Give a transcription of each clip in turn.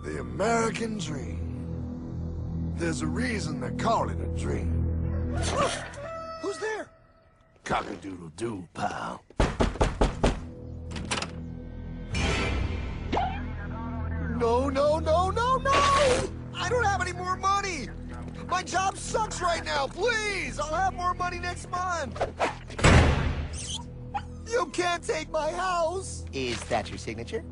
The American dream. There's a reason they call it a dream. Who's there? Cock-a-doodle-doo, pal. No, no, no, no, no! I don't have any more money! My job sucks right now, please! I'll have more money next month! You can't take my house! Is that your signature?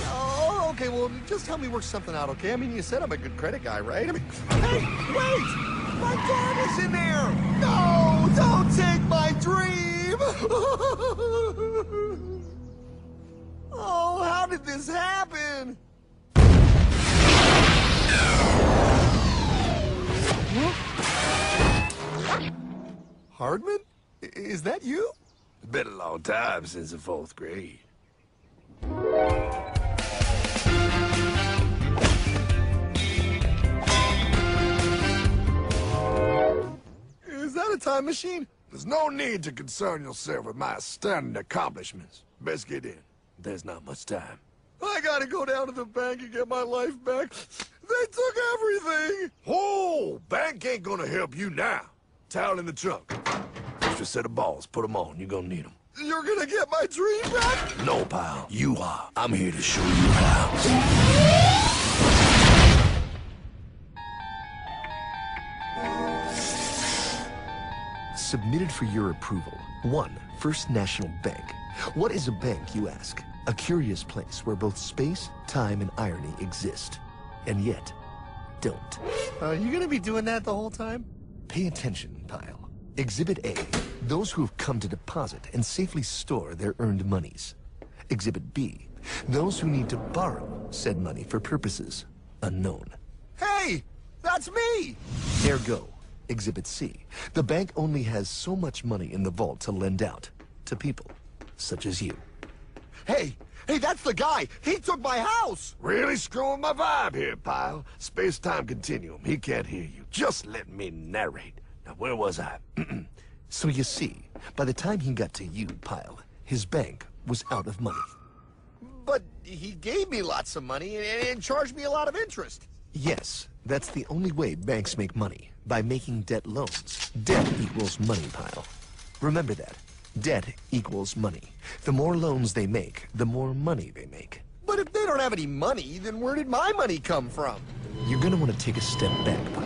Oh, okay, well, just help me work something out, okay? I mean, you said I'm a good credit guy, right? I mean, hey, wait! My dad is in there! No, don't take my dream! Oh, how did this happen? Hardman? Is that you? It's been a long time since the 4th grade. Is that a time machine? There's no need to concern yourself with my astounding accomplishments. Best get in. There's not much time. I gotta go down to the bank and get my life back. They took everything! Oh, bank ain't gonna help you now. Towel in the trunk. Extra set of balls. Put them on. You're gonna need them. You're gonna get my dream back? No, pal. You are. I'm here to show you how. Submitted for your approval. 1. First National Bank. What is a bank, you ask? A curious place where both space, time, and irony exist. And yet, don't. You gonna be doing that the whole time? Pay attention, pile. Exhibit A. Those who have come to deposit and safely store their earned monies. Exhibit B. Those who need to borrow said money for purposes unknown. Hey! That's me! Ergo, Exhibit C. The bank only has so much money in the vault to lend out to people such as you. Hey! Hey, that's the guy! He took my house! Really screwing my vibe here, pal. Space-time continuum. He can't hear you. Just let me narrate. Now, where was I? So you see, by the time he got to you, Pyle, his bank was out of money. But he gave me lots of money and charged me a lot of interest. Yes, that's the only way banks make money, by making debt loans. Debt equals money, Pyle. Remember that. Debt equals money. The more loans they make, the more money they make. But if they don't have any money, then where did my money come from? You're gonna want to take a step back, Pyle.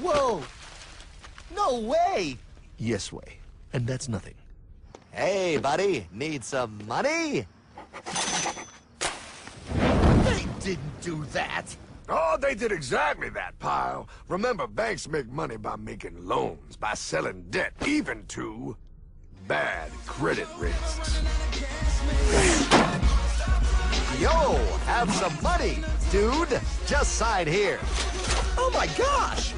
Whoa! No way! Yes way. And that's nothing. Hey, buddy, need some money? They didn't do that! Oh, they did exactly that, pal. Remember, banks make money by making loans, by selling debt, even to bad credit risks. Yo, have some money, dude. Just sign here. Oh my gosh!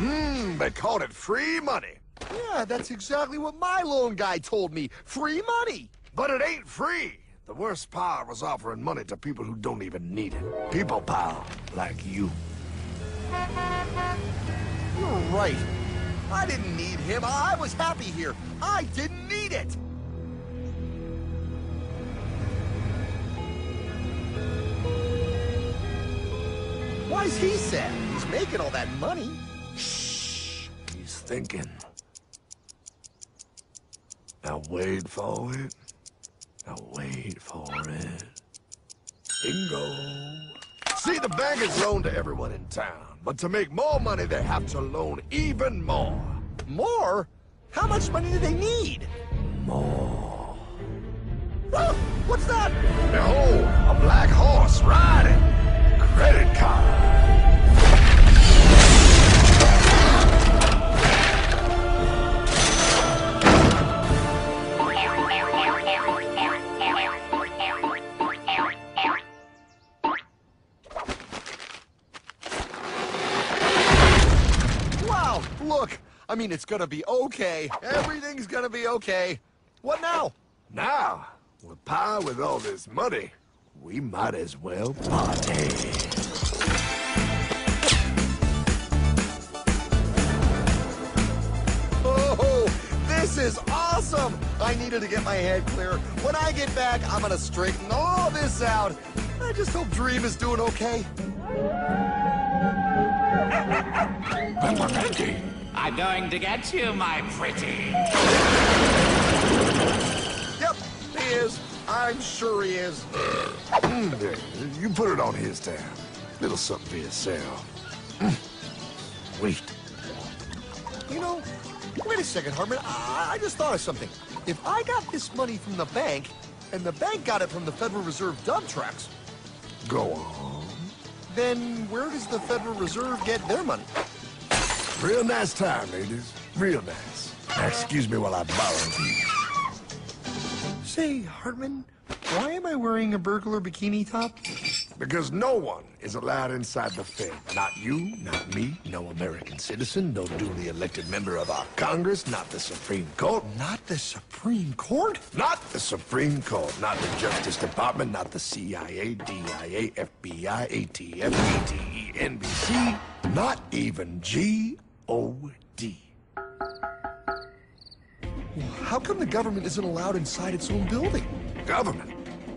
They called it free money. Yeah, that's exactly what my loan guy told me. Free money! But it ain't free. The worst part was offering money to people who don't even need it. People, pal, like you. You're right. I didn't need him. I was happy here. I didn't need it. Why's he sad? He's making all that money. Shh. He's thinking. Now wait for it. Now wait for it. Bingo. See, the bank is loaned to everyone in town, but to make more money, they have to loan even more. More? How much money do they need? More. Oh, what's that? Behold, a black horse riding. Credit card. Wow, look. I mean, it's gonna be okay. Everything's gonna be okay. What now? Now, with all this money, we might as well party. Oh, this is awesome! I needed to get my head clear. When I get back, I'm gonna straighten all this out. I just hope Dream is doing okay. Pepperminty! I'm going to get you, my pretty. Yep, he is. I'm sure he is. There, you put it on his tab. Little something for yourself. Wait. You know, wait a second, Hartman. I just thought of something. If I got this money from the bank, and the bank got it from the Federal Reserve dump trucks, Go on. then where does the Federal Reserve get their money? Real nice time, ladies. Real nice. Now, excuse me while I borrow these. Say, Hartman, why am I wearing a burglar bikini top? Because no one is allowed inside the Fed. Not you, not me, no American citizen, no duly elected member of our Congress, not the Supreme Court. Not the Supreme Court? Not the Supreme Court, not the Justice Department, not the CIA, DIA, FBI, ATF, ETE, NBC, not even G.O.D. How come the government isn't allowed inside its own building? Government?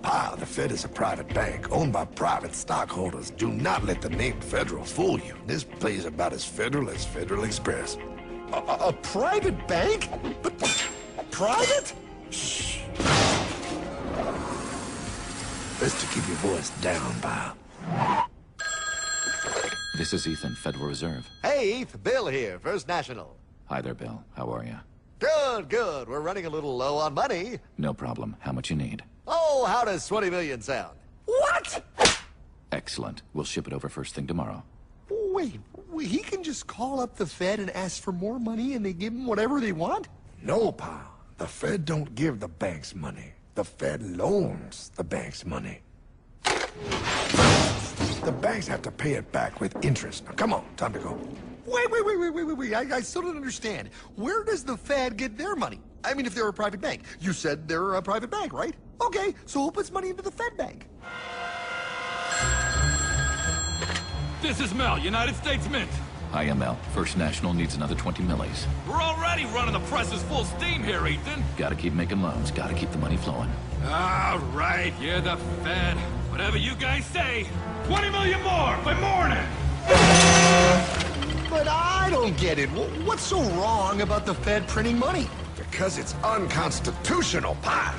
Pa, the Fed is a private bank owned by private stockholders. Do not let the name Federal fool you. This place is about as federal as Federal Express. A private bank? But private? Shh. Best to keep your voice down, Pa. This is Ethan, Federal Reserve. Hey, Eth, Bill here, First National. Hi there, Bill. How are you? Good, good. We're running a little low on money. No problem. How much you need? Oh, how does 20 million sound? What? Excellent. We'll ship it over first thing tomorrow. Wait, he can just call up the Fed and ask for more money and they give him whatever they want? No, Pa. The Fed don't give the banks money. The Fed loans the banks money. The banks have to pay it back with interest. Now, come on, time to go. Wait. I still don't understand. Where does the Fed get their money? I mean, if they're a private bank. You said they're a private bank, right? Okay, so who puts money into the Fed bank? This is Mel, United States Mint. Hi, ML. First National needs another 20 millis. We're already running the presses full steam here, Ethan. Gotta keep making loans. Gotta keep the money flowing. All right, you're the Fed. Whatever you guys say. 20 million more by morning. But I don't get it. What's so wrong about the Fed printing money? Because it's unconstitutional, Pa.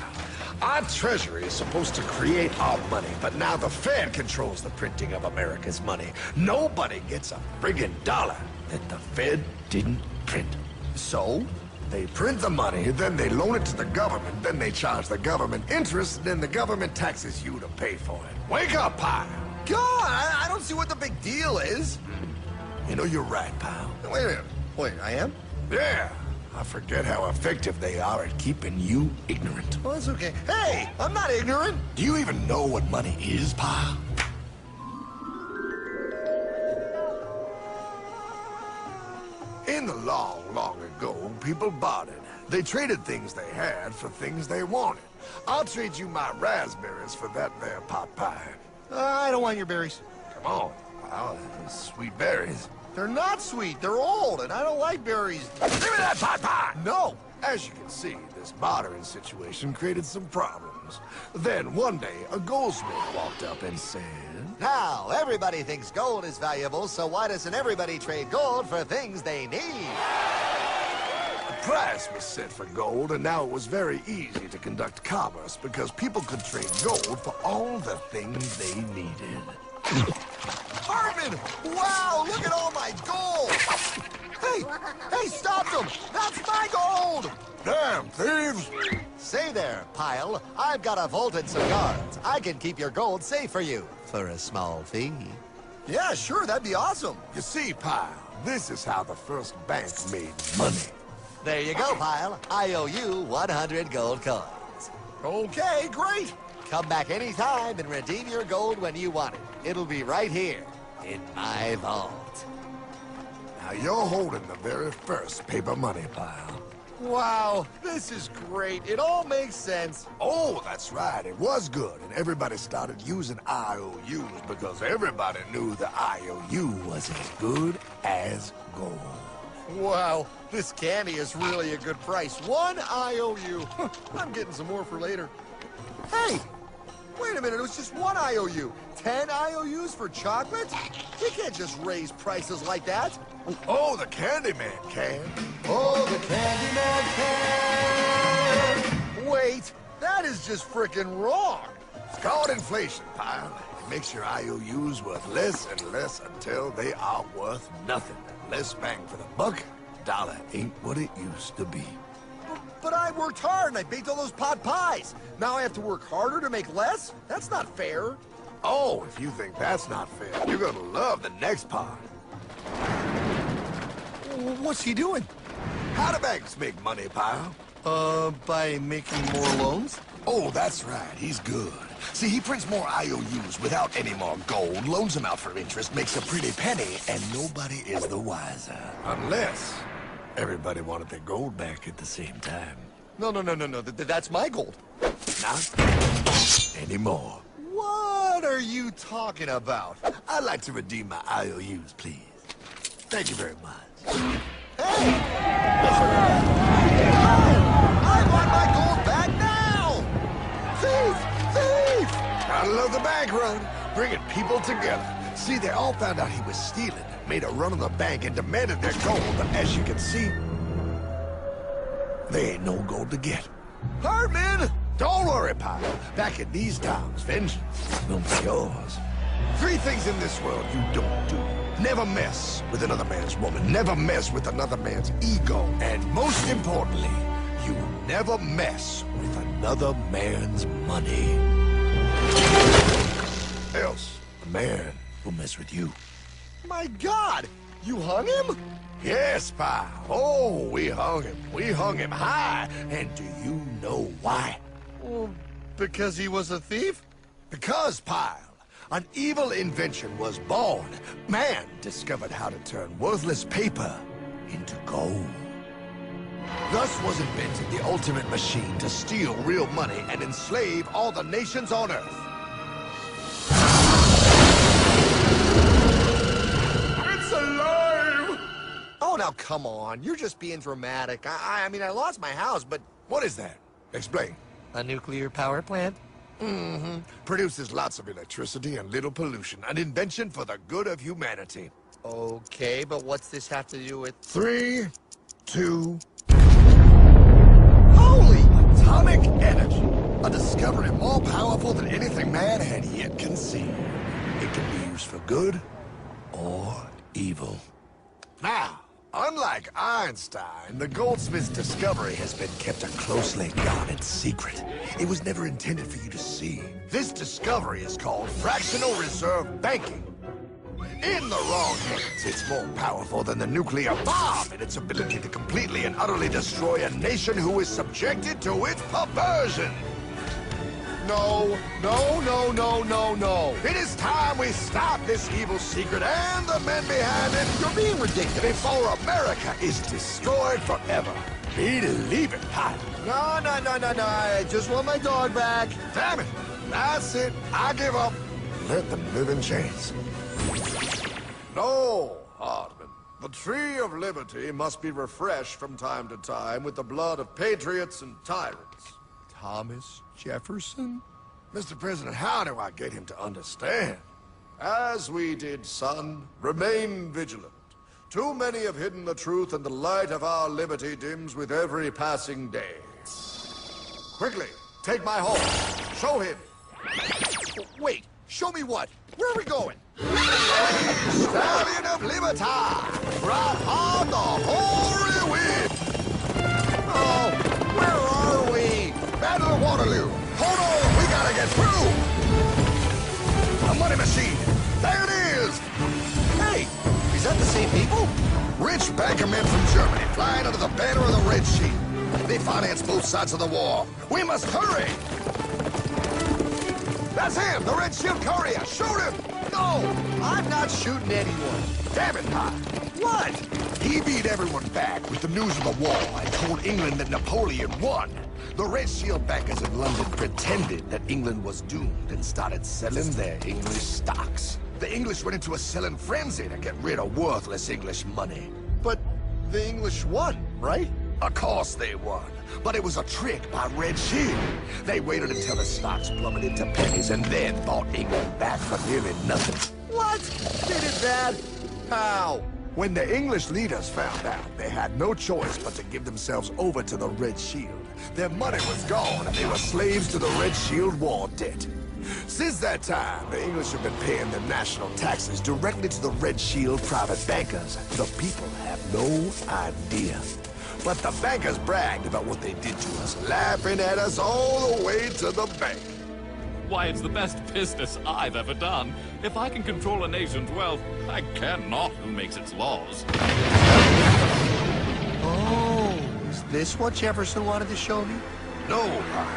Our Treasury is supposed to create our money, but now the Fed controls the printing of America's money. Nobody gets a friggin' dollar that the Fed didn't print. So? They print the money, then they loan it to the government, then they charge the government interest, then the government taxes you to pay for it. Wake up, Pa! God, I don't see what the big deal is. You know, you're right, pal. Wait a minute. Wait, I am? Yeah. I forget how effective they are at keeping you ignorant. Well, that's okay. Hey, I'm not ignorant. Do you even know what money is, Pa? In the long, long ago, people bartered. They traded things they had for things they wanted. I'll trade you my raspberries for that there pot pie. I don't want your berries. Come on, pal. Sweet berries. They're not sweet. They're old, and I don't like berries. Give me that pot pie! No. As you can see, this bartering situation created some problems. Then one day, a goldsmith walked up and said, Now, everybody thinks gold is valuable, so why doesn't everybody trade gold for things they need? a price was set for gold, and now it was very easy to conduct commerce because people could trade gold for all the things they needed. Hartman! Wow, look at all my gold! Hey, stop them! That's my gold! Damn thieves! Say there, Pile. I've got a vault and some guards. I can keep your gold safe for you for a small fee. Yeah, sure, that'd be awesome. You see, Pile, this is how the first bank made money. There you go, Pile. I owe you 100 gold coins. Okay, great. Come back anytime and redeem your gold when you want it. It'll be right here in my vault. Now you're holding the very first paper money, Pile. Wow, this is great. It all makes sense. Oh, that's right. It was good, and everybody started using IOUs because everybody knew the IOU was as good as gold. Wow, this candy is really a good price. 1 IOU. I'm getting some more for later. Hey, wait a minute. It was just 1 IOU. 10 IOUs for chocolate? You can't just raise prices like that. Oh, the Candyman can. Oh, the Candyman can! Wait, that is just frickin' wrong. It's called inflation, pal. It makes your IOUs worth less and less until they are worth nothing. Less bang for the buck. Dollar ain't what it used to be. But I worked hard and I baked all those pot pies. Now I have to work harder to make less? That's not fair. Oh, if you think that's not fair, you're gonna love the next part. What's he doing? How do banks make money, pal? By making more loans? Oh, that's right. He's good. See, he prints more IOUs without any more gold, loans them out for interest, makes a pretty penny, and nobody is the wiser. Unless everybody wanted their gold back at the same time. No. That's my gold. Not anymore. What are you talking about? I'd like to redeem my IOUs, please. Thank you very much. Hey! I want my gold back now! Thief! Thief! I love the bank run, bringing people together. See, they all found out he was stealing, made a run on the bank, and demanded their gold. But as you can see, there ain't no gold to get. Hartman! Don't worry, pal. Back in these times, vengeance will be yours. 3 things in this world you don't do. Never mess with another man's woman. Never mess with another man's ego. And most importantly, you never mess with another man's money. Else, the man will mess with you. My God! You hung him? Yes, pal. Oh, we hung him. We hung him high. And do you know why? Well, because he was a thief? Because, pal, an evil invention was born. Man discovered how to turn worthless paper into gold. Thus was invented the ultimate machine to steal real money and enslave all the nations on Earth. It's alive! Oh, now come on. You're just being dramatic. I mean, I lost my house, but... What is that? Explain. A nuclear power plant? Mm-hmm. Produces lots of electricity and little pollution. An invention for the good of humanity. Okay, but what's this have to do with... 3, 2... Holy! Atomic energy. A discovery more powerful than anything man had yet conceived. It can be used for good or evil. Now, unlike Einstein, the goldsmith's discovery has been kept a closely guarded secret. It was never intended for you to see. This discovery is called fractional reserve banking. In the wrong hands, it's more powerful than the nuclear bomb in its ability to completely and utterly destroy a nation who is subjected to its perversion. No. It is time we stop this evil secret and the men behind it. You're being ridiculous. Before America is destroyed forever. Believe it, pilot. No. I just want my dog back. Damn it. That's it. I give up. Let them live in chains. No, Hartman. The tree of liberty must be refreshed from time to time with the blood of patriots and tyrants. Thomas Jefferson? Mr. President, how do I get him to understand? As we did, son, remain vigilant. Too many have hidden the truth, and the light of our liberty dims with every passing day. Quickly, take my horse. Show him. Wait, show me what? Where are we going? Stallion of Liberty! Brought on the hoary wind! Oh, where are we? Battle of Waterloo! Hold on, we gotta get through! A money machine! There it is! Hey, is that the same people? Rich bankermen from Germany flying under the banner of the Red Sheet. They finance both sides of the war. We must hurry! That's him, the Red Shield courier! Shoot him! No, I'm not shooting anyone. Damn it, Pop! What? He beat everyone back with the news of the war and told England that Napoleon won. The Red Shield bankers in London pretended that England was doomed and started selling their English stocks. The English went into a selling frenzy to get rid of worthless English money. But the English won, right? Of course they won, but it was a trick by Red Shield. They waited until the stocks plummeted to pennies and then bought England back for nearly nothing. What? They did that? How? When the English leaders found out, they had no choice but to give themselves over to the Red Shield. Their money was gone, and they were slaves to the Red Shield war debt. Since that time, the English have been paying their national taxes directly to the Red Shield private bankers. The people have no idea. But the bankers bragged about what they did to us, laughing at us all the way to the bank. Why, it's the best business I've ever done. If I can control a nation's wealth, I care not who makes its laws. Oh, is this what Jefferson wanted to show me? No, Pyle.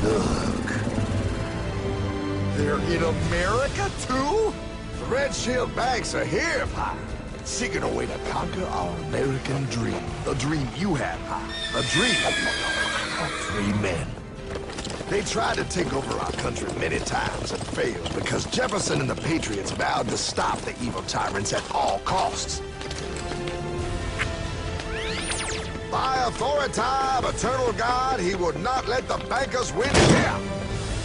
Look. They're in America, too? The Red Shield banks are here, Pyle. Seeking a way to conquer our American dream. The dream you have, Pyle. A dream of free men. They tried to take over our country many times and failed because Jefferson and the Patriots vowed to stop the evil tyrants at all costs. By authority of eternal God, he would not let the bankers win here.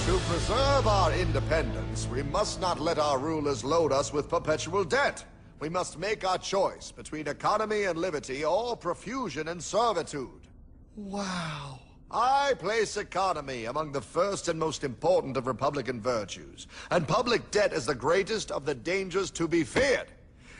To preserve our independence, we must not let our rulers load us with perpetual debt. We must make our choice between economy and liberty or profusion and servitude. Wow. I place economy among the first and most important of Republican virtues, and public debt is the greatest of the dangers to be feared.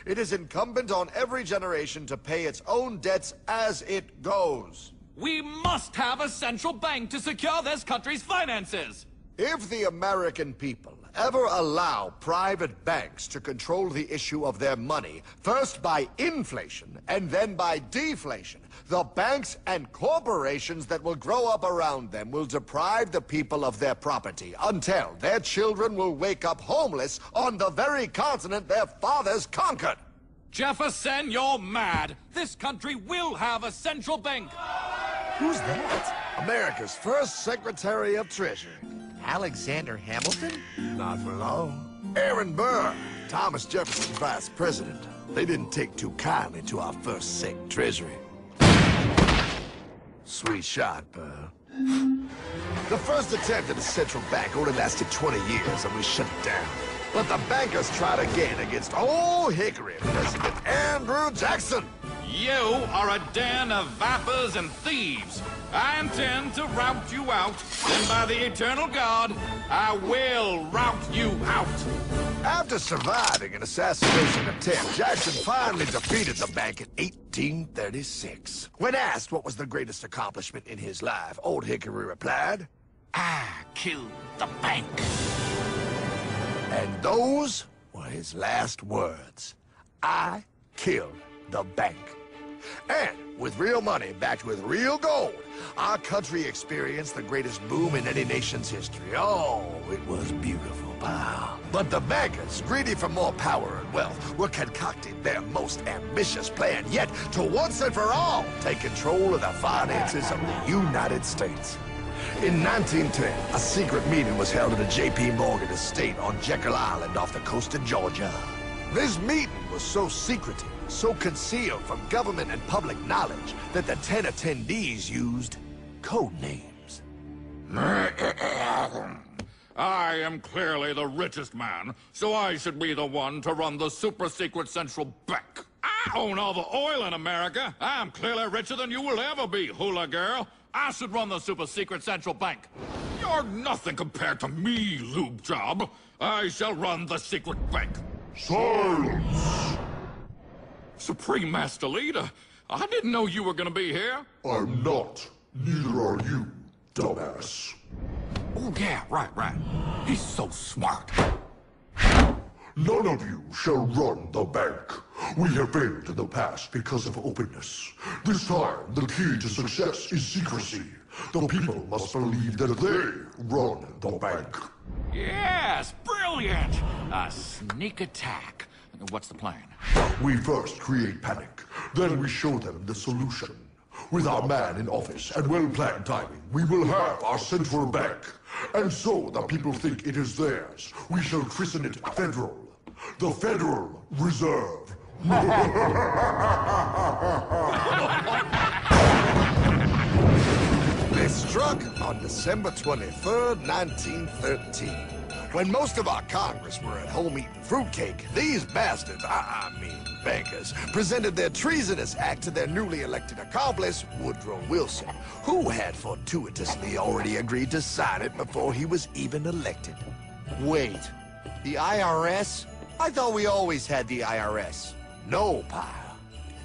It is incumbent on every generation to pay its own debts as it goes. We must have a central bank to secure this country's finances! If the American people ever allow private banks to control the issue of their money, first by inflation and then by deflation, the banks and corporations that will grow up around them will deprive the people of their property until their children will wake up homeless on the very continent their fathers conquered. Jefferson, you're mad! This country will have a central bank! Who's that? America's first Secretary of Treasury. Alexander Hamilton? Not for long. Aaron Burr, Thomas Jefferson's vice president. They didn't take too kindly to our first Sec Treasury. Sweet shot, Burr. The first attempt at a central bank only lasted 20 years and we shut it down. But the bankers tried again against Old Hickory President Andrew Jackson. You are a den of vipers and thieves. I intend to rout you out, and by the eternal God, I will rout you out. After surviving an assassination attempt, Jackson finally defeated the bank in 1836. When asked what was the greatest accomplishment in his life, Old Hickory replied, I killed the bank. And those were his last words. I killed the bank. And with real money backed with real gold, our country experienced the greatest boom in any nation's history. Oh, it was beautiful, pal. But the bankers, greedy for more power and wealth, were concocting their most ambitious plan yet to once and for all take control of the finances of the United States. In 1910, a secret meeting was held at a J.P. Morgan estate on Jekyll Island off the coast of Georgia. This meeting was so secretive, so concealed from government and public knowledge, that the 10 attendees used code names. I am clearly the richest man, so I should be the one to run the super-secret central bank. I own all the oil in America. I'm clearly richer than you will ever be, hula girl. I should run the super-secret central bank. You're nothing compared to me, lube job. I shall run the secret bank. Silence! Supreme Master Leader, I didn't know you were gonna be here. I'm not. Neither are you, dumbass. Oh yeah, right. He's so smart. None of you shall run the bank. We have failed in the past because of openness. This time, the key to success is secrecy. The people must believe that they run the bank. Yes, brilliant! A sneak attack. What's the plan? We first create panic, then we show them the solution. With our man in office and well-planned timing, we will have our central bank. And so the people think it is theirs. We shall christen it Federal. The Federal Reserve. They struck on December 23rd, 1913. When most of our Congress were at home eating fruitcake, these bastards, I mean bankers, presented their treasonous act to their newly elected accomplice, Woodrow Wilson, who had fortuitously already agreed to sign it before he was even elected. Wait, the IRS? I thought we always had the IRS. No, pal.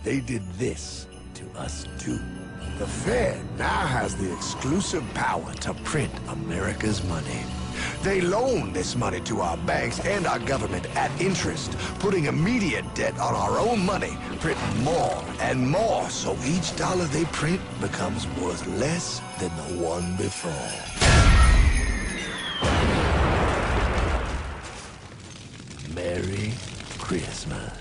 They did this to us too. The Fed now has the exclusive power to print America's money. They loan this money to our banks and our government at interest, putting immediate debt on our own money, printing more and more, so each dollar they print becomes worth less than the one before. Merry Christmas.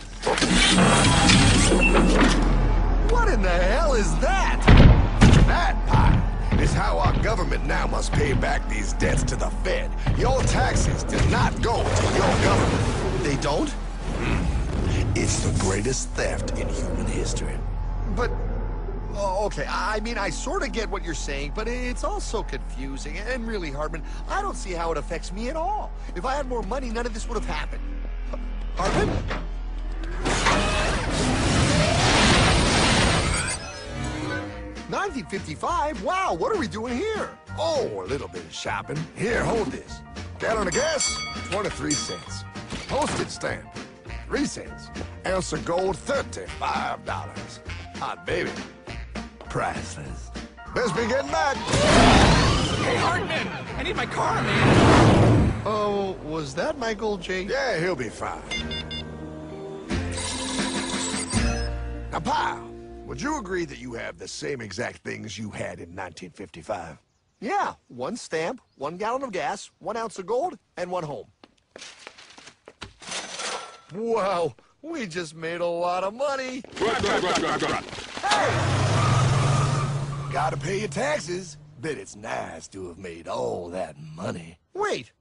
What in the hell is that? That, pal, is how our government now must pay back these debts to the Fed. Your taxes do not go to your government. They don't? It's the greatest theft in human history. But, oh, okay, I mean, I sort of get what you're saying, but it's all so confusing. And really, Hartman, I don't see how it affects me at all. If I had more money, none of this would have happened. Hartman? 1955? Wow, what are we doing here? Oh, a little bit of shopping. Here, hold this. Gallon of gas, 23 cents. Postage stamp, 3 cents. Ounce of gold, $35. Hot baby, priceless. Best be getting back. Hey, Hartman! I need my car, man! Oh, was that Michael J? Yeah, he'll be fine. Now, pal, would you agree that you have the same exact things you had in 1955? Yeah, 1 stamp, 1 gallon of gas, 1 ounce of gold, and 1 home. Wow, we just made a lot of money. Hey! Gotta pay your taxes. Bet it's nice to have made all that money. Wait,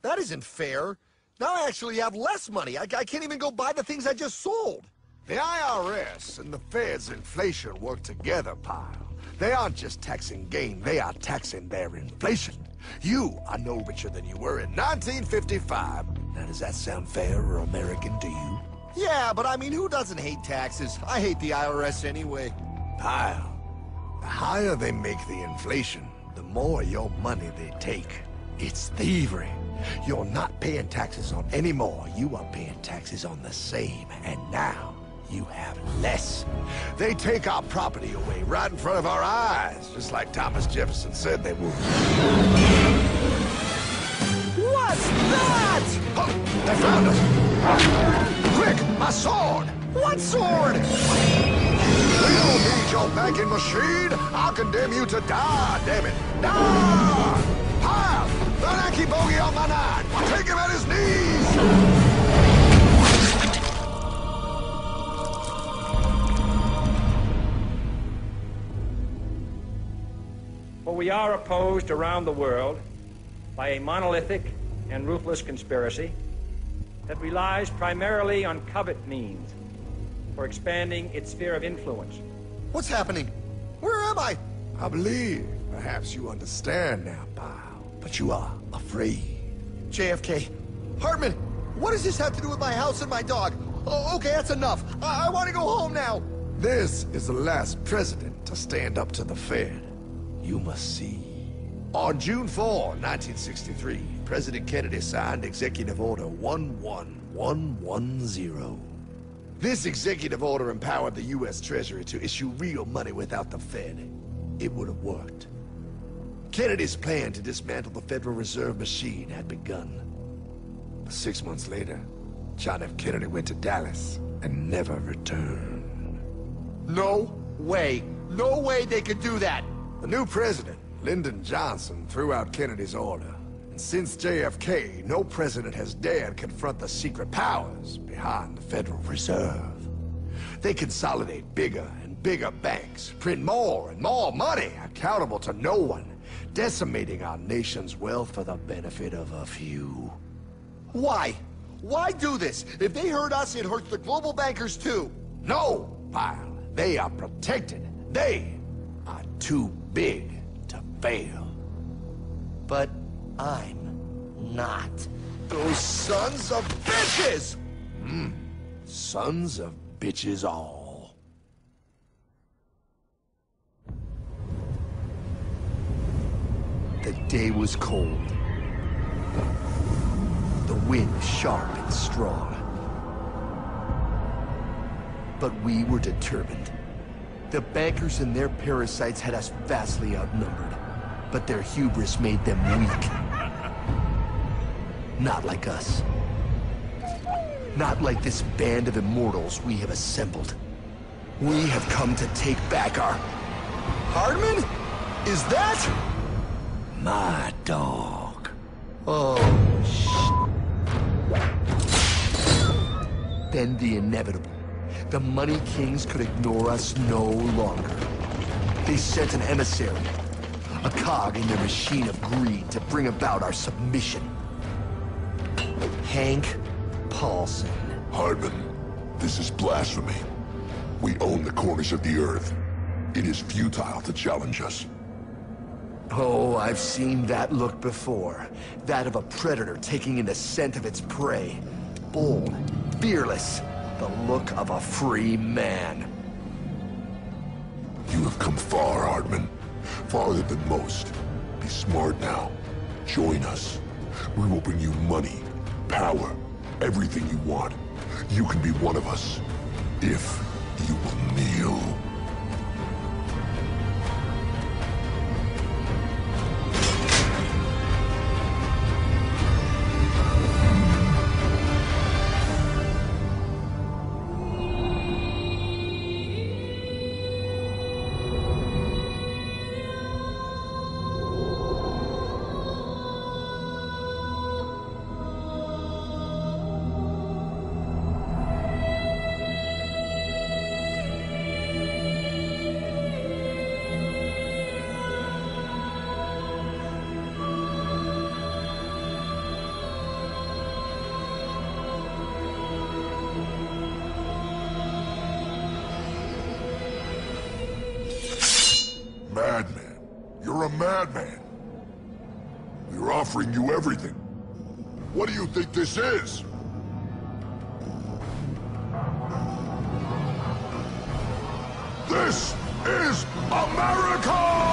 that isn't fair. Now I actually have less money. I can't even go buy the things I just sold. The IRS and the Fed's inflation work together, pal. They aren't just taxing gain, they are taxing their inflation. You are no richer than you were in 1955. Now, does that sound fair or American to you? Yeah, but I mean, who doesn't hate taxes? I hate the IRS anyway. Pal, the higher they make the inflation, the more your money they take. It's thievery. You're not paying taxes on any more. You are paying taxes on the same. And now, you have less. They take our property away right in front of our eyes, just like Thomas Jefferson said they would. What's that? Oh, they found us! Quick, my sword! What sword? We don't need your banking machine! I'll condemn you to die, damn it! Die! Pile! The Yankee bogey on my 9! Take him at his knees! For we are opposed around the world by a monolithic and ruthless conspiracy that relies primarily on covert means for expanding its sphere of influence. What's happening? Where am I? I believe perhaps you understand now, pal, but you are afraid. JFK. Hartman, what does this have to do with my house and my dog? Oh, okay, that's enough. I want to go home now. This is the last president to stand up to the Fed. You must see. On June 4, 1963, President Kennedy signed Executive Order 11110. This executive order empowered the U.S. Treasury to issue real money without the Fed. It would have worked. Kennedy's plan to dismantle the Federal Reserve machine had begun. But 6 months later, John F. Kennedy went to Dallas and never returned. No way. No way they could do that. The new president, Lyndon Johnson, threw out Kennedy's order, And since JFK, no president has dared confront the secret powers behind the Federal Reserve. They consolidate bigger and bigger banks, print more and more money, accountable to no one, decimating our nation's wealth for the benefit of a few. Why? Why do this? If they hurt us, it hurts the global bankers too. No, Pyle. They are protected. They are too big to fail. But I'm not. Those sons of bitches! Sons of bitches all. The day was cold. The wind sharp and strong. But we were determined. The bankers and their parasites had us vastly outnumbered, but their hubris made them weak. Not like us. Not like this band of immortals we have assembled. We have come to take back our... Hardman? Is that? My dog. Oh, Then the inevitable. The Money Kings could ignore us no longer. They sent an emissary, a cog in their machine of greed to bring about our submission. Hank Paulson. Hardman, this is blasphemy. We own the corners of the earth. It is futile to challenge us. Oh, I've seen that look before. That of a predator taking in the scent of its prey. Bold, fearless, the look of a free man. You have come far, Hardman. Farther than most. Be smart now. Join us. We will bring you money, power, everything you want. You can be one of us, if you will kneel. Madman. You're a madman. We're offering you everything. What do you think this is? This is America!